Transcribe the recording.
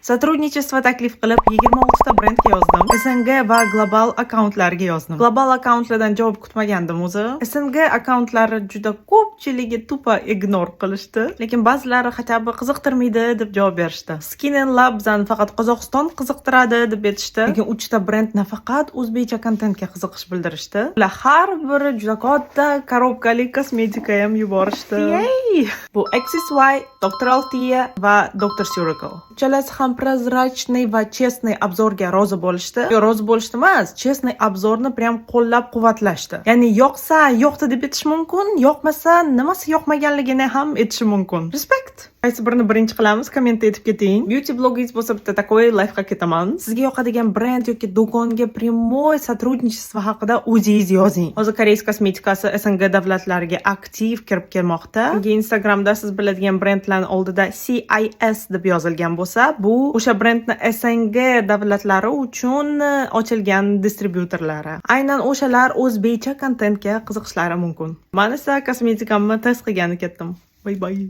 Сотрудничество taklif qilib 26 ta brendga yozdim. SNG va global akkauntlarga yozdim. Global akkauntlardan javob kutmagandim o'zi. SNG akkauntlari juda ko'pchiligi tupa ignore qilishdi, lekin ba'zilari hatto qiziqtirmaydi deb javob berishdi. Skin and Lab bizani faqat Qozog'iston qiziqtiradi deb aytishdi. Lekin 3 ta brend nafaqat o'zbekcha kontentga qiziqish bildirishdi. Ular har biri juda katta korobkali kosmetika ham yuborishdi. Bu XSY, Dr. Altia va Dr. Surical. Uchalasi ham prozrachniy va chestniy obzorga rozi bo'lishdi. Rozi bo'lishdi emas, chestniy obzorni prям qo'llab-quvvatlashdi. Ya'ni yoqsa yo'qdi deb aytish mumkin, yoqmasa nimasi yoqmaganligini ham aytish mumkin. Respect. Qaysi birini birinchi qilamiz? Kommentda aytib keting. Beauty blogingiz bo'lsa bitta takoy lifehack etaman. Sizga yoqadigan brend yoki do'konga прямой сотрудничество haqida o'zingiz yozing. Hozir koreys kosmetikasi SNG davlatlariga aktiv kirib kelmoqda. Instagramda siz biladigan brendlarning oldida CIS deb yozilgan bo'lsa, bu o'sha brendni SNG davlatlari uchun ochilgan distributorlari. Aynan o'shalar o'zbekcha kontentga qiziqishlari mumkin. Men esa kosmetikamni test qilgani ketdim. Bye bye.